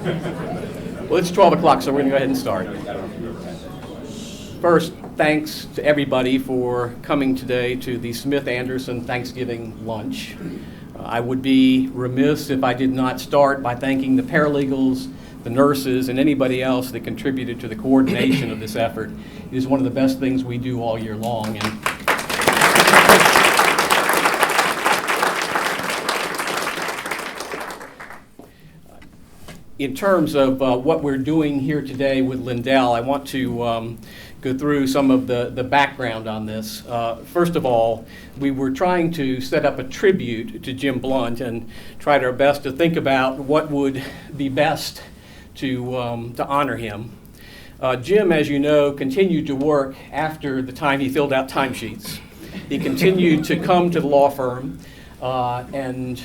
Well, it's 12 o'clock, so we're going to go ahead and start. First, thanks to everybody for coming today to the Smith-Anderson Thanksgiving lunch. I would be remiss if I did not start by thanking the paralegals, the nurses, and anybody else that contributed to the coordination of this effort. It is one of the best things we do all year long. And in terms of what we're doing here today with Lyndale, I want to go through some of the background on this. First of all, we were trying to set up a tribute to Jim Blount and tried our best to think about what would be best to honor him. Jim, as you know, continued to work after the time he filled out timesheets. He continued to come to the law firm, and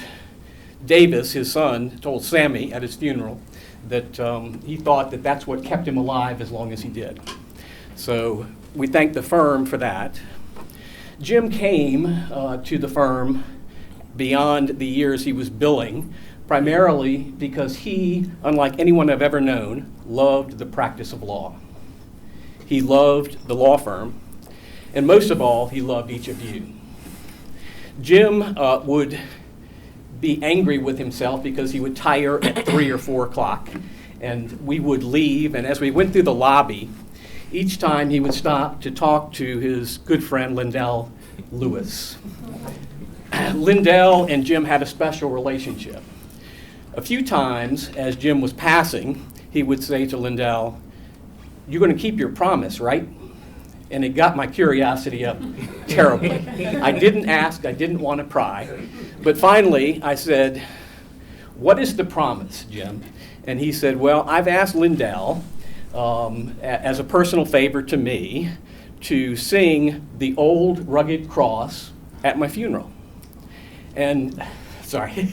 Davis, his son, told Sammy at his funeral that he thought that that's what kept him alive as long as he did. So we thank the firm for that. Jim came to the firm beyond the years he was billing, primarily because he, unlike anyone I've ever known, loved the practice of law. He loved the law firm, and most of all, he loved each of you. Jim would be angry with himself because he would tire at 3 or 4 o'clock, and we would leave, and as we went through the lobby, each time he would stop to talk to his good friend Lyndale Lewis. Lyndale and Jim had a special relationship. A few times, as Jim was passing, he would say to Lyndale, "You're going to keep your promise, right?" And it got my curiosity up terribly. I didn't ask, I didn't want to pry. But finally, I said, "What is the promise, Jim?" And he said, "Well, I've asked Lyndale, as a personal favor to me, to sing the Old Rugged Cross at my funeral." And, sorry,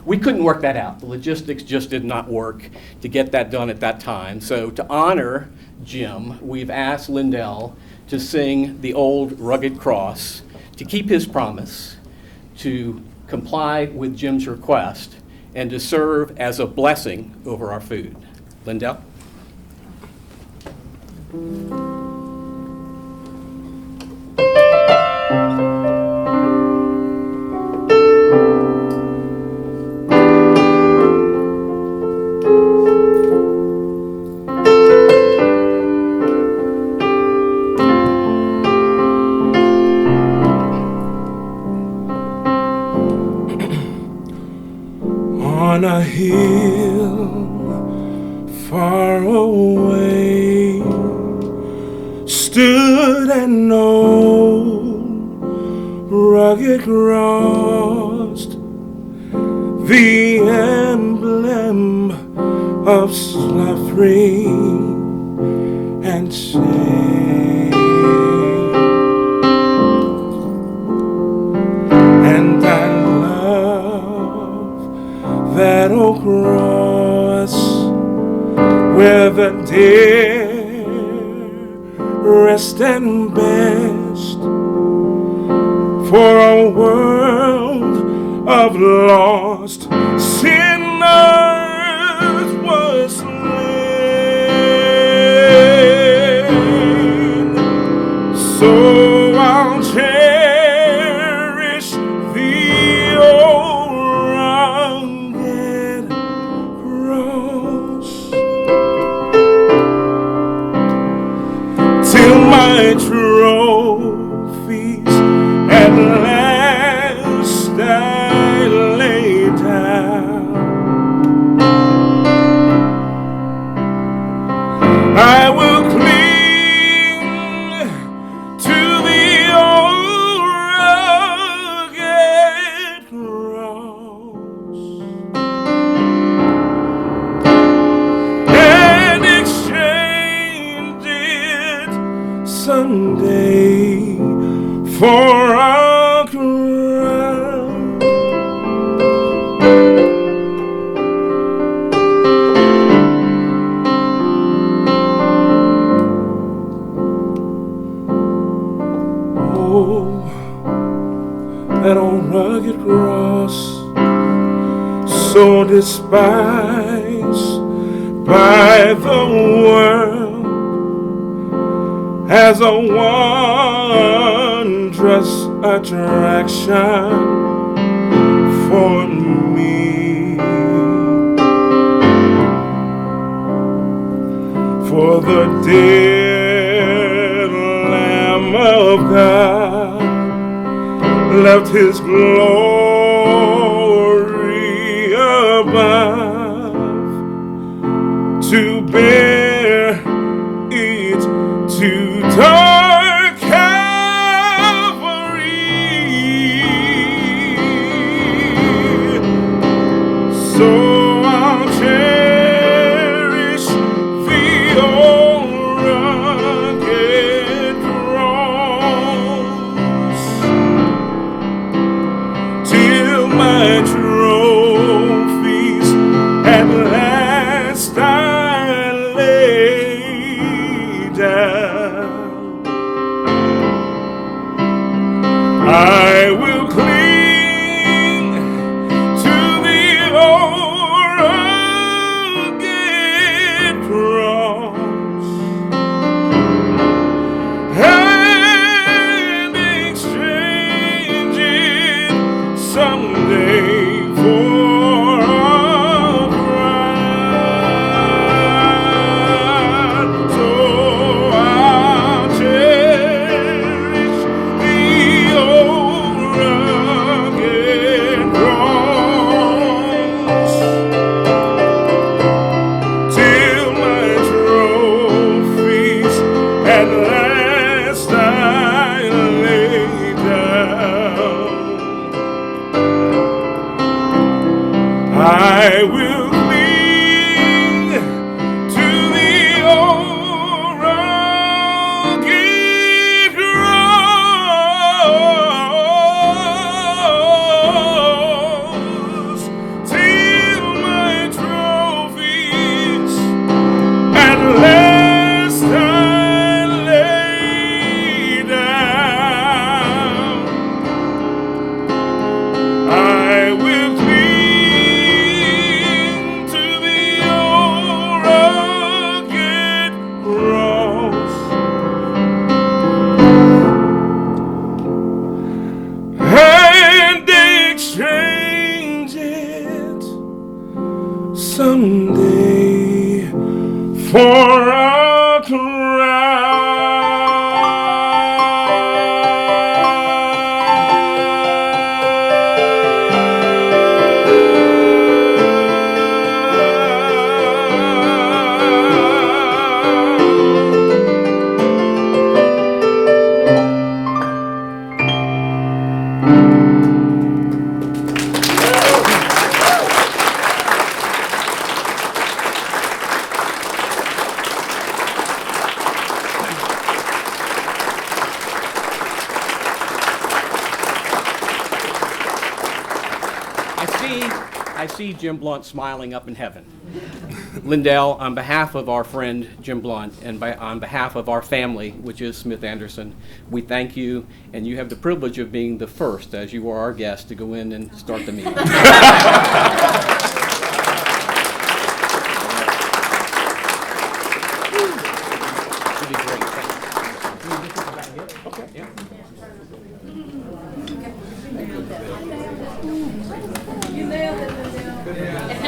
we couldn't work that out. The logistics just did not work to get that done at that time. So to honor Jim, we've asked Lyndale to sing the Old Rugged Cross, to keep his promise, to comply with Jim's request, and to serve as a blessing over our food. Lyndale? On a hill far away stood an old rugged cross, the emblem of suffering and shame. And I love that old cross where the dead rest and best, for a world of lost sinners was slain. So I'll cherish the old rugged cross till my trophies at last I lay down. I will cling to the old rugged cross and exchange it someday for a crown. Oh, that old rugged cross, so despised by the world as a wondrous attraction for me. For the dear Lamb of God left his glory above to bear it to dark Calvary. So I'll cherish the old rugged cross till my trophies at last I lay down. I will cling to the old rugged cross and exchange it someday for a crown. So I'll cherish the old rugged cross till my trophies at last I lay down. I will cling to the old rugged cross till my trophies at last I lay down. I will cling to the old rugged cross and exchange it someday for a I see Jim Blount smiling up in heaven. Lyndale, on behalf of our friend Jim Blount and on behalf of our family, which is Smith Anderson, we thank you, and you have the privilege of being the first, as you are our guest, to go in and start the meeting. It'll be great. Thank you. Okay, yeah. You nailed it, Lyndale.